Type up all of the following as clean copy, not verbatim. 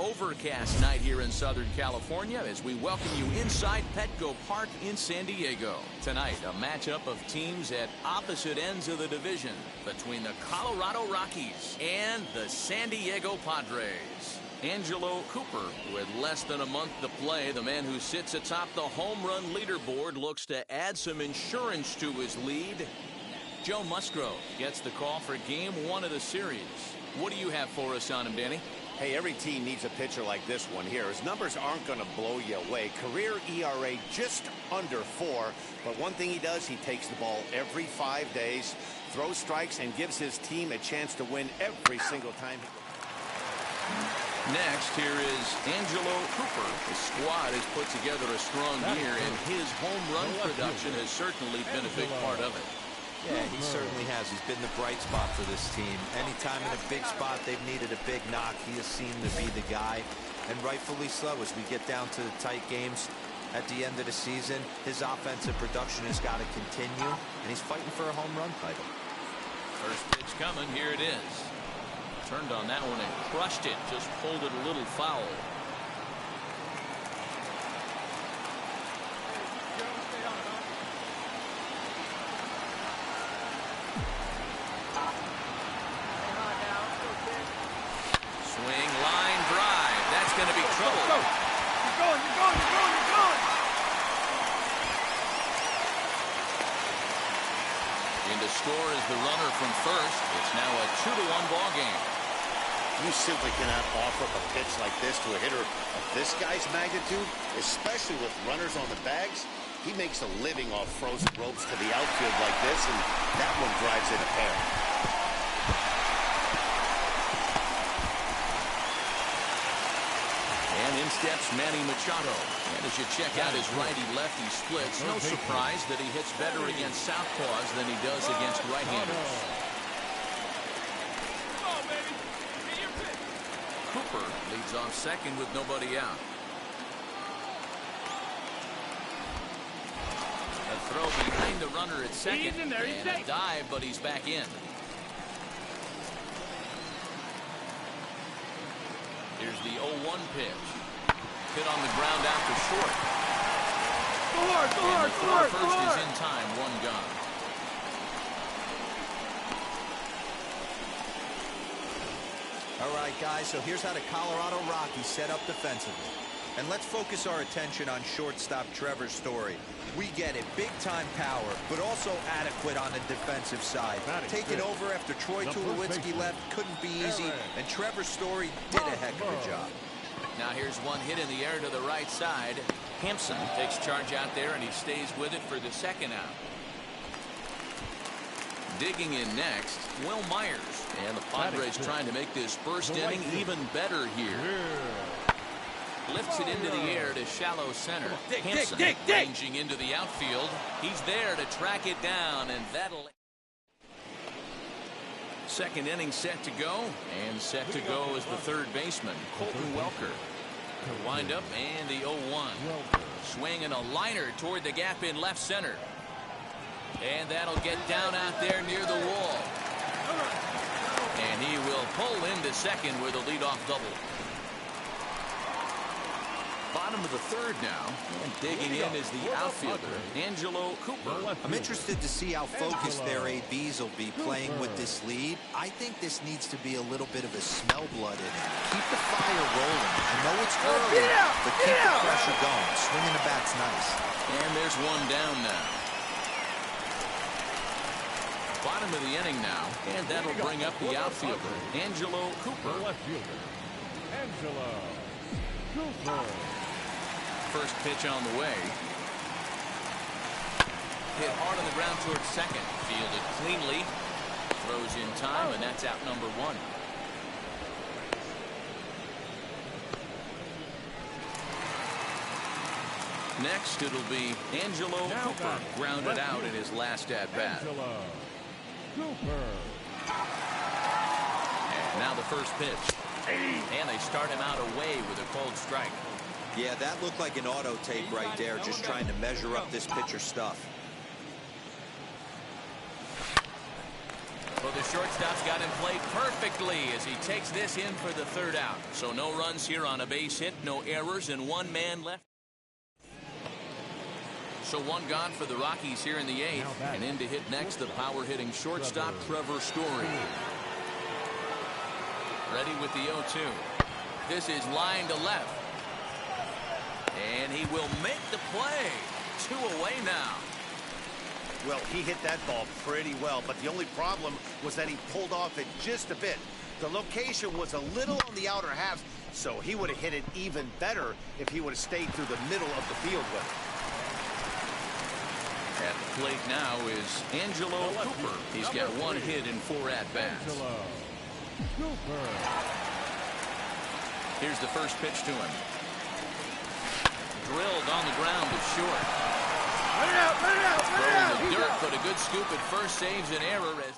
overcast night here in Southern California as we welcome you inside Petco Park in San Diego. Tonight, a matchup of teams at opposite ends of the division between the Colorado Rockies and the San Diego Padres. Angelo Cooper, with less than a month to play, the man who sits atop the home run leaderboard, looks to add some insurance to his lead. Joe Musgrove gets the call for Game 1 of the series. What do you have for us on him, Danny? Hey, every team needs a pitcher like this one here. His numbers aren't going to blow you away. Career ERA just under 4. But one thing he does, he takes the ball every 5 days, throws strikes, and gives his team a chance to win every single time. Next, here is Angelo Cooper. The squad has put together a strong year, and his home run production has certainly been a big part of it. Yeah, he certainly has. He's been the bright spot for this team. Anytime in a big spot they've needed a big knock, he has seemed to be the guy. And rightfully so, as we get down to the tight games at the end of the season, his offensive production has got to continue, and he's fighting for a home run title. First pitch coming. Here it is. Turned on that one and crushed it. Just pulled it a little foul. Swing, line, drive. That's going to be trouble. Go. You're going. In to score is the runner from first. It's now a 2-1 ball game. You simply cannot offer a pitch like this to a hitter of this guy's magnitude, especially with runners on the bags. He makes a living off frozen ropes to the outfield like this, and that one drives in a pair. And in steps Manny Machado. And as you check out his righty-lefty splits, no surprise that he hits better against southpaws than he does against right-handers. Cooper leads off second with nobody out. A throw behind the runner at second, and a dive, but he's back in. Here's the 0-1 pitch. Hit on the ground out to short. And the throw first is in time, one gone. All right, guys, so here's how the Colorado Rockies set up defensively. And let's focus our attention on shortstop Trevor Story. We get it, big-time power, but also adequate on the defensive side. Taking over after Troy Tulowitzki left couldn't be easy, and Trevor Story did a heck of a job. Now here's one hit in the air to the right side. Hampson takes charge out there, and he stays with it for the second out. Digging in next, Will Myers. And the Padres trying to make this first inning even better here. Lifts it into the air to shallow center. Hampson ranging into the outfield. He's there to track it down, and that'll... Second inning set to go, and set to go is the third baseman, Colton Welker. The windup and the 0-1. Swing and a liner toward the gap in left center. And that'll get down out there near the wall. And he will pull into second with a leadoff double. Bottom of the third now, and digging in is the outfielder, Angelo Cooper. I'm interested to see how focused their ABs will be playing with this lead. I think this needs to be a little bit of a smell blood in it. Keep the fire rolling. I know it's early, but keep the pressure going. Swinging the bat's nice. And there's one down now. Bottom of the inning now, and that'll bring up the outfielder, Angelo Cooper. Angelo Cooper. First pitch on the way. Hit hard on the ground towards second. Fielded cleanly. Throws in time, and that's out number one. Next, it'll be Angelo Cooper, grounded out in his last at-bat. And now the first pitch. And they start him out away with a cold strike. Yeah, that looked like an auto tape right there, just trying to measure up this pitcher's stuff. Well, the shortstop's got him played perfectly as he takes this in for the third out. So no runs here on a base hit, no errors, and one man left. So one gone for the Rockies here in the eighth. And in to hit next, the power-hitting shortstop, Trevor Story. Ready with the 0-2. This is line to left. And he will make the play. 2 away now. Well, he hit that ball pretty well, but the only problem was that he pulled off it just a bit. The location was a little on the outer half, so he would have hit it even better if he would have stayed through the middle of the field with it. At the plate now is Angelo Cooper. He's got 1 hit in 4 at-bats. Here's the first pitch to him. Drilled on the ground to short. Let it out, let it out, let it out. Throws the dirt, but a good scoop at first, saves an error as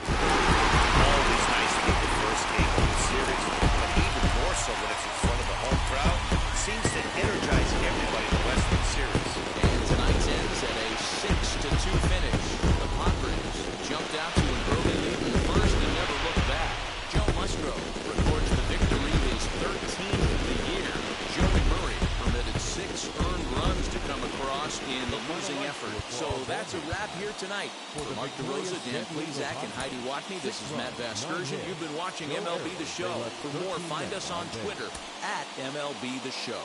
Always nice to get the first game of the series, but even more so when it's in front of the home crowd. Seems to energize everybody in the Western Series. And tonight's ends at a 6-2 finish. The Padres jumped out to an early lead in the first and never looked back. Joe Musgrove records the victory, his 13th of the year. Joey Murray permitted 6 earned runs to come across in the losing effort. So that's a wrap here tonight. For Mark DeRosa, Dan Plesac, and Heidi Watney, this is Matt Vasgersian. You've been watching MLB The Show. For more, find us on Twitter at MLB The Show.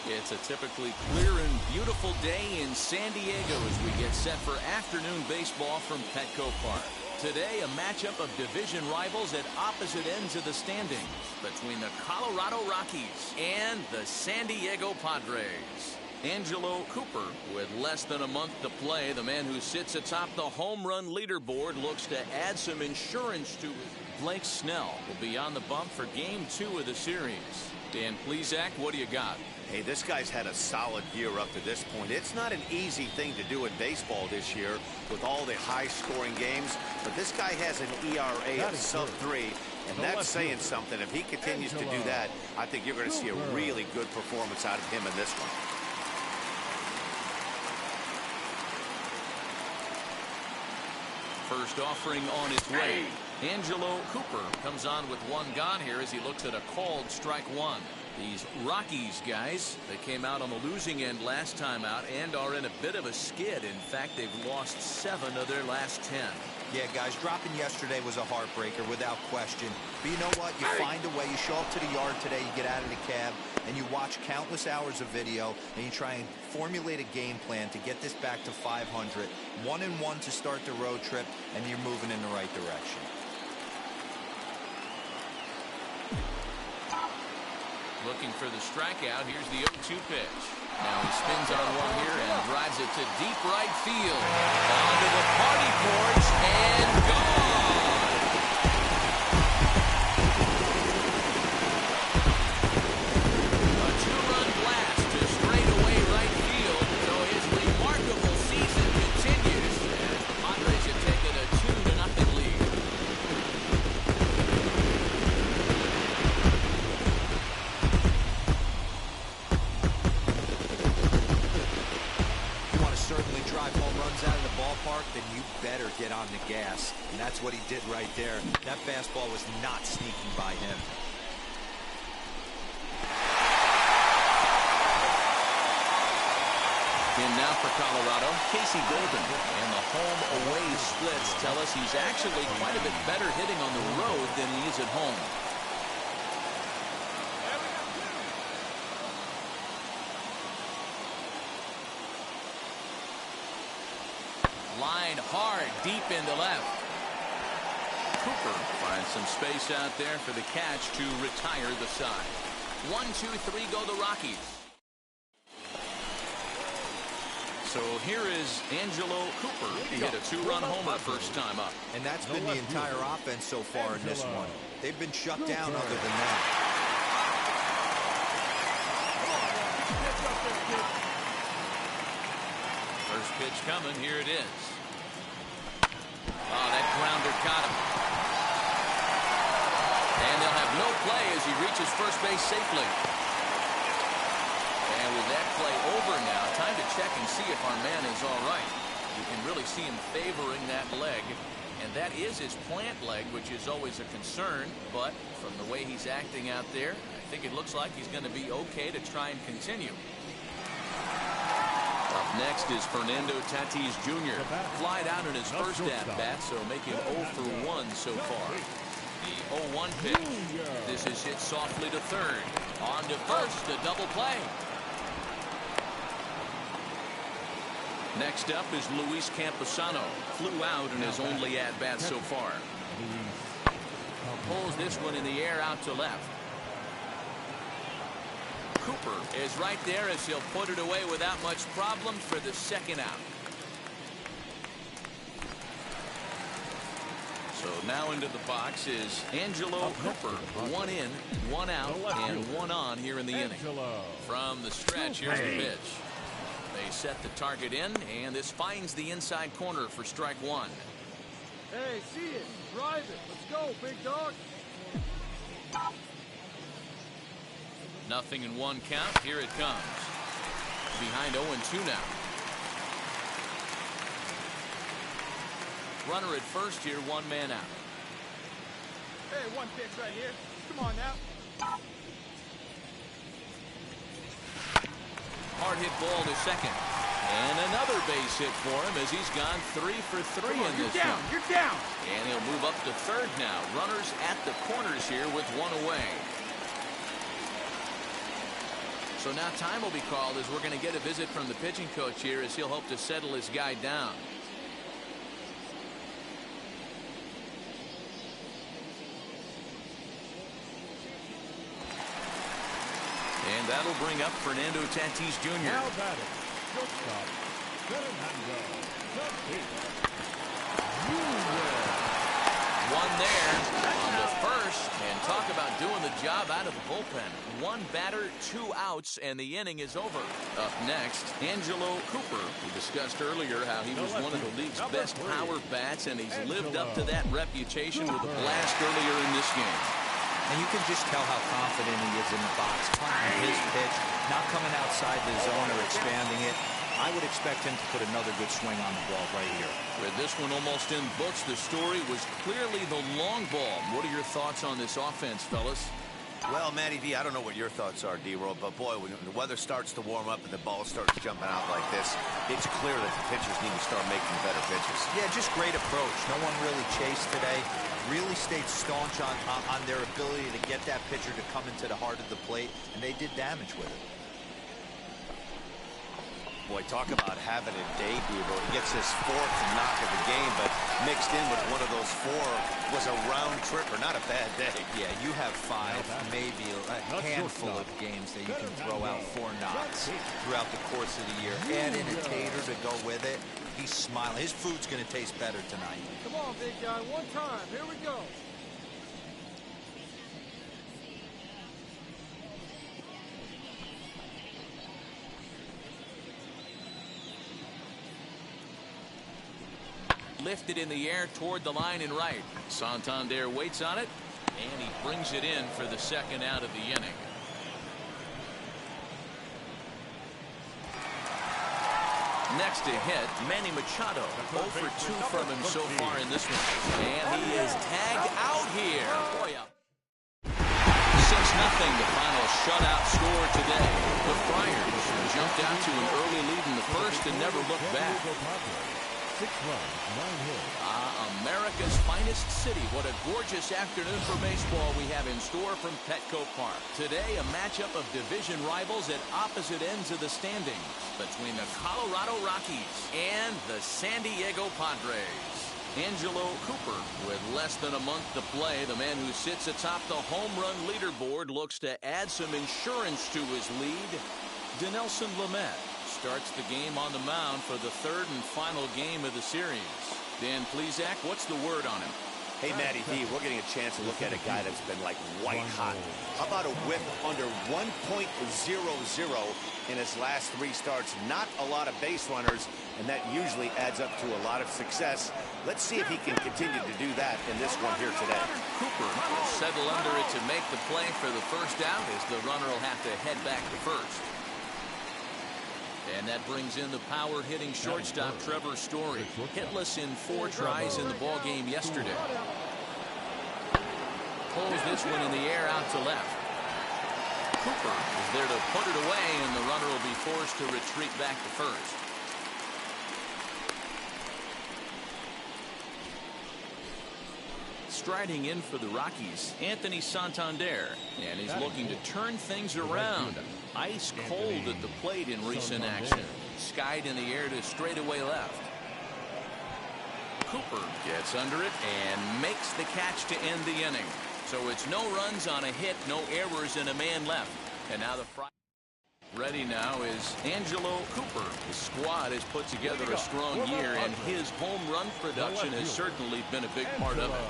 It's a typically clear and beautiful day in San Diego as we get set for afternoon baseball from Petco Park. Today, a matchup of division rivals at opposite ends of the standings between the Colorado Rockies and the San Diego Padres. Angelo Cooper, with less than a month to play, the man who sits atop the home run leaderboard, looks to add some insurance to his. Blake Snell will be on the bump for Game 2 of the series. Dan Plesac, what do you got? Hey, this guy's had a solid year up to this point. It's not an easy thing to do in baseball this year with all the high-scoring games, but this guy has an ERA of sub-3, and that's saying something. If he continues to do that, I think you're going to see a really good performance out of him in this one. First offering on its way. Angelo Cooper comes on with 1 gone here as he looks at a called strike 1. These Rockies guys, they came out on the losing end last time out and are in a bit of a skid. In fact, they've lost 7 of their last 10. Yeah, guys, dropping yesterday was a heartbreaker without question. But you know what? You find a way. You show up to the yard today, you get out of the cab, and you watch countless hours of video, and you try and formulate a game plan to get this back to 500. 1-1 to start the road trip, and you're moving in the right direction. Looking for the strikeout. Here's the 0-2 pitch. Now he spins on one here and drives it to deep right field. Onto the party porch and gone. A 2-run blast to straightaway right field. So his remarkable season continues as the Padres have taken a 2-0 lead. Certainly drive home runs out of the ballpark, then you better get on the gas. And that's what he did right there. That fastball was not sneaking by him. In now for Colorado, Casey Golden. And the home-away splits tell us he's actually quite a bit better hitting on the road than he is at home. Line hard, deep into left. Cooper finds some space out there for the catch to retire the side. 1-2-3 go the Rockies. So here is Angelo Cooper. He hit a 2-run homer first time up. And that's been the entire offense so far in this one. They've been shut down other than that. First pitch coming. Here it is. Oh, that grounder caught him. And they'll have no play as he reaches first base safely. And with that play over now, time to check and see if our man is all right. You can really see him favoring that leg. And that is his plant leg, which is always a concern. But from the way he's acting out there, I think it looks like he's going to be okay to try and continue. Up next is Fernando Tatis Jr. Flied out in his first at-bat, so making 0 for 1 so far. The 0-1 pitch. This is hit softly to third. On to first, a double play. Next up is Luis Camposano. Flew out in his only at-bat so far. Pulls this one in the air out to left. Cooper is right there as he'll put it away without much problem for the second out. So now into the box is Angelo Cooper. 1 in, 1 out, and 1 on here in the inning. From the stretch, here's the pitch. They set the target in, and this finds the inside corner for strike 1. Hey, see it. Drive it. Let's go, big dog. Nothing in 1 count. Here it comes. Behind 0-2 now. Runner at first here, 1 man out. Hey, 1 pitch right here. Come on now. Hard hit ball to second. And another base hit for him as he's gone 3 for 3 in this down. one. You're down. And he'll move up to third now. Runners at the corners here with 1 away. So now time will be called as we're going to get a visit from the pitching coach here as he'll hope to settle his guy down. And that'll bring up Fernando Tatis Jr. Now batting, shortstop, Fernando Tatis Jr. 1 there on the first, and talk about doing the job out of the bullpen. 1 batter, 2 outs, and the inning is over. Up next, Angelo Cooper. We discussed earlier how he was one of the league's best power bats, and he's lived up to that reputation with a blast earlier in this game. And you can just tell how confident he is in the box, timing his pitch, not coming outside the zone or expanding it. I would expect him to put another good swing on the ball right here. With this one almost in books, the story was clearly the long ball. What are your thoughts on this offense, fellas? Well, Matty V, I don't know what your thoughts are, D-Roll, but boy, when the weather starts to warm up and the ball starts jumping out like this, it's clear that the pitchers need to start making better pitches. Yeah, just great approach. No one really chased today. Really stayed staunch on their ability to get that pitcher to come into the heart of the plate, and they did damage with it. Boy, talk about having a day, D-Roll. He gets his 4th knock of the game, but mixed in with one of those 4 was a round tripper. Not a bad day. Yeah, you have 5, maybe a handful of games that you can throw out 4 knocks throughout the course of the year. Add in a tater to go with it. He's smiling. His food's going to taste better tonight. Come on, big guy. 1 time. Here we go. Lifted in the air toward the line and right. Santander waits on it, and he brings it in for the second out of the inning. Next to hit, Manny Machado. 0 for 2 from him so far in this one. And he is tagged out here. Boy, 6-0, the final shutout score today. The Friars jumped out to an early lead in the first and never looked back. 6 runs, 9 hits. America's finest city. What a gorgeous afternoon for baseball we have in store from Petco Park. Today, a matchup of division rivals at opposite ends of the standings between the Colorado Rockies and the San Diego Padres. Angelo Cooper, with less than a month to play, the man who sits atop the home run leaderboard, looks to add some insurance to his lead. Dinelson Lamet starts the game on the mound for the 3rd and final game of the series. Dan Plesac, what's the word on him? Hey, Matty V, we're getting a chance to look at a guy that's been like white hot. How about a whip under 1.00 in his last 3 starts? Not a lot of base runners, and that usually adds up to a lot of success. Let's see if he can continue to do that in this one here today. Cooper will settle under it to make the play for the first out as the runner will have to head back to first. And that brings in the power-hitting shortstop Trevor Story. Hitless in 4 tries in the ball game yesterday. Pulls this one in the air out to left. Cooper is there to put it away, and the runner will be forced to retreat back to first. Striding in for the Rockies, Anthony Santander, and he's looking to turn things around. Ice cold at the plate in recent action. Skied in the air to straightaway left. Cooper gets under it and makes the catch to end the inning. So it's no runs on a hit, no errors, and a man left. And now the ready now is Angelo Cooper. His squad has put together a strong year, and his home run production has certainly been a big part of it.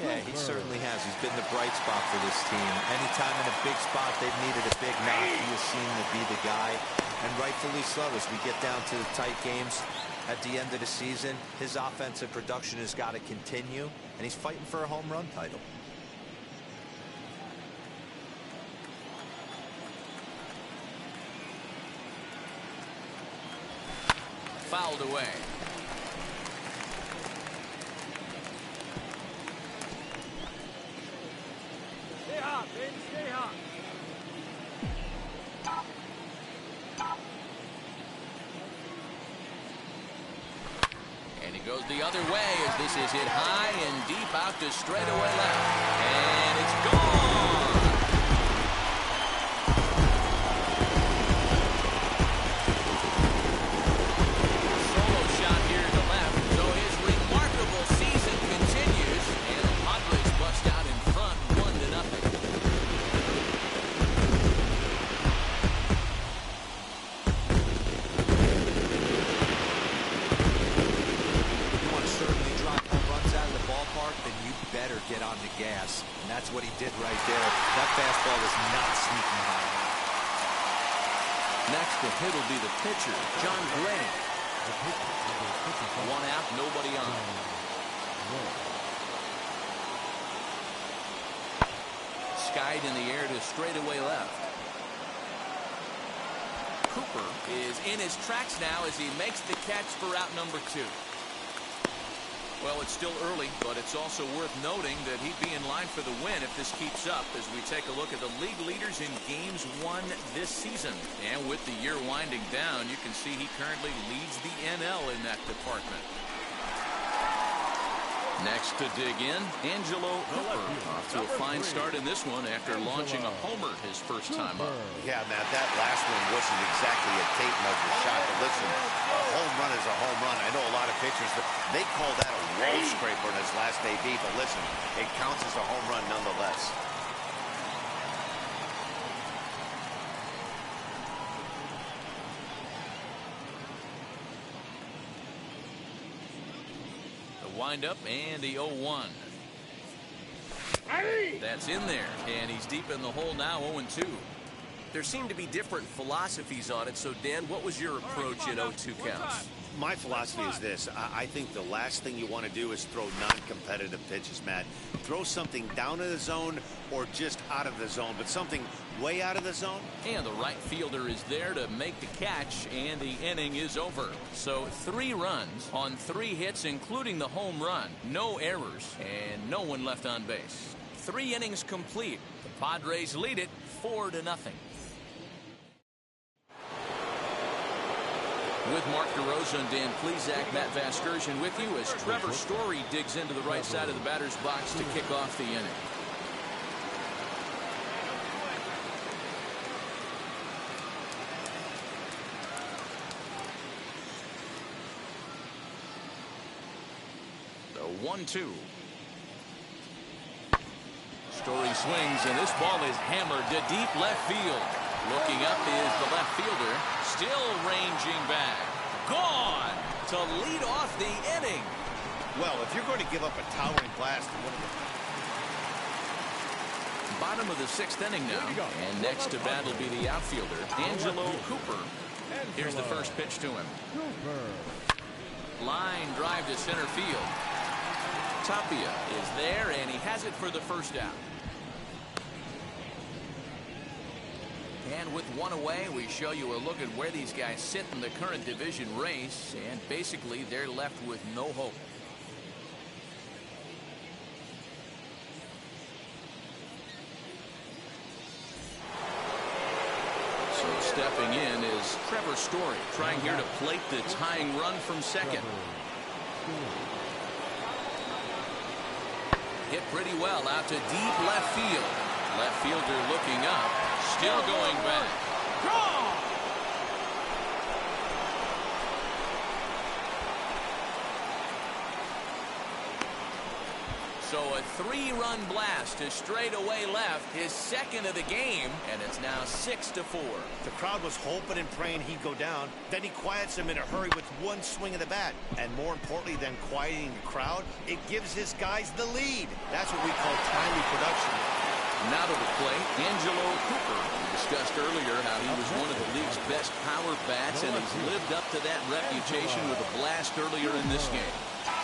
Yeah, he certainly has. He's been the bright spot for this team. Anytime in a big spot they've needed a big knock, he has seemed to be the guy. And rightfully so, as we get down to the tight games at the end of the season, his offensive production has got to continue, and he's fighting for a home run title. Fouled away. Stay hot, baby, stay hot. And he goes the other way as this is hit high and deep out to straightaway left. And it's gone! Solo shot here to left. So his remarkable season continues. And the Padres bust out in front 1-0. Then you better get on the gas. And that's what he did right there. That fastball was not sneaking high. Next to hit will be the pitcher, John Gray. 1 out, nobody on. Skied in the air to straightaway left. Cooper is in his tracks now as he makes the catch for out number 2. Well, it's still early, but it's also worth noting that he'd be in line for the win if this keeps up as we take a look at the league leaders in games won this season. And with the year winding down, you can see he currently leads the NL in that department. Next to dig in, Angelo Cooper off to a fine start in this one after launching a homer his first time up. Yeah, Matt, that last one wasn't exactly a tape measure shot, but listen, a home run is a home run. I know a lot of pitchers, they call that a wall scraper in his last AB, but listen, it counts as a home run nonetheless. Wind up and the 0-1. That's in there, and he's deep in the hole now, 0-2. There seem to be different philosophies on it, so Dan, what was your approach at 0-2 counts? My philosophy is this. I think the last thing you want to do is throw non-competitive pitches, Matt. Throw something down in the zone or just out of the zone, but something way out of the zone. And the right fielder is there to make the catch, and the inning is over. So 3 runs on 3 hits, including the home run. No errors, and no one left on base. 3 innings complete. The Padres lead it 4-0. With Mark DeRosa and Dan Plesac, Matt Vasgersian with you as Trevor Story digs into the right side of the batter's box to kick off the inning. The 1-2. Story swings, and this ball is hammered to deep left field. Looking up is the left fielder, still ranging back. Gone to lead off the inning. Well, if you're going to give up a towering blast, bottom of the 6th inning now, and next to bat will be the outfielder, Angelo Cooper. Here's the first pitch to him. Line drive to center field. Tapia is there, and he has it for the first out. And with one away, we show you a look at where these guys sit in the current division race, and basically they're left with no hope. So stepping in is Trevor Story, trying here to plate the tying run from second. Hit pretty well out to deep left field. Left fielder looking up, still going back. So a 3-run blast to straightaway left, his second of the game, and it's now 6-4. The crowd was hoping and praying he'd go down. Then he quiets him in a hurry with one swing of the bat. And more importantly than quieting the crowd, it gives his guys the lead. That's what we call timely production. Now to the plate, Angelo Cooper. We discussed earlier how he was one of the league's best power bats, and he's lived up to that reputation with a blast earlier in this game.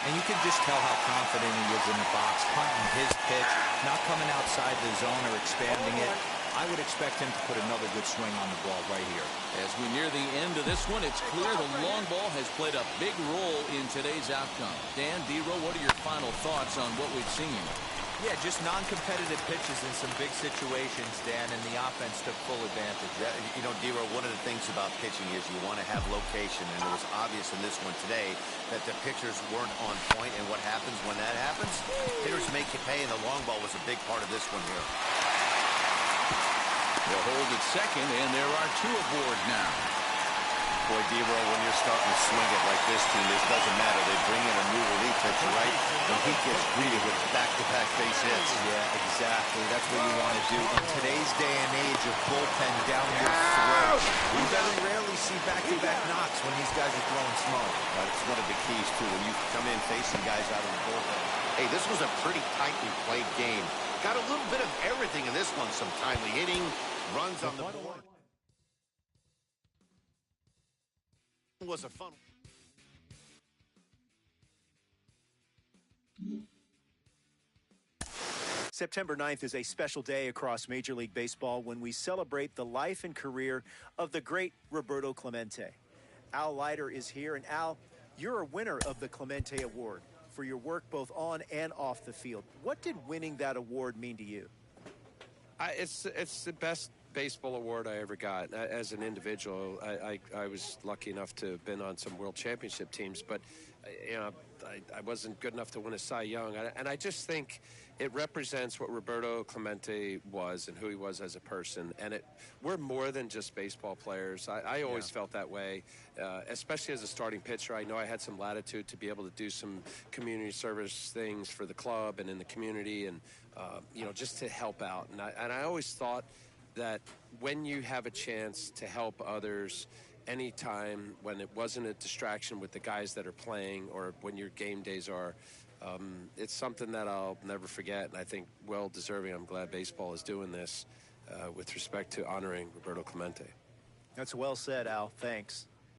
And you can just tell how confident he is in the box, hunting his pitch, not coming outside the zone or expanding it. I would expect him to put another good swing on the ball right here. As we near the end of this one, it's clear the long ball has played a big role in today's outcome. Dan, D-Row, what are your final thoughts on what we've seen? Yeah, just non-competitive pitches in some big situations, Dan, and the offense took full advantage. You know, D-Row, one of the things about pitching is you want to have location, and it was obvious in this one today that the pitchers weren't on point, and what happens when that happens? Hitters make you pay, and the long ball was a big part of this one here. They'll hold at second, and there are 2 aboard now. Boy, D-Row, when you're starting to swing it like this team, this doesn't matter. They bring in a new relief pitcher, right? And he gets greeted with back-to-back base hits. Yeah, exactly. That's what you want to do. In today's day and age of bullpen down your throat, we very rarely see back-to-back knocks when these guys are throwing smoke. That's one of the keys, too, when you come in facing guys out of the bullpen. Hey, this was a pretty tightly played game. Got a little bit of everything in this one. Some timely hitting, runs on the board. Was a fun. September 9th is a special day across Major League Baseball when we celebrate the life and career of the great Roberto Clemente. Al Leiter is here, and Al, you're a winner of the Clemente Award for your work both on and off the field. What did winning that award mean to you? It's the best baseball award I ever got. As an individual, I was lucky enough to have been on some world championship teams, but you know, I wasn't good enough to win a Cy Young. And I just think it represents what Roberto Clemente was and who he was as a person. And we're more than just baseball players. I always felt that way, especially as a starting pitcher. I know I had some latitude to be able to do some community service things for the club and in the community, and you know, just to help out. And I always thought that when you have a chance to help others anytime, when it wasn't a distraction with the guys that are playing or when your game days are, it's something that I'll never forget. And I think well deserving. I'm glad baseball is doing this with respect to honoring Roberto Clemente. That's well said, Al. Thanks.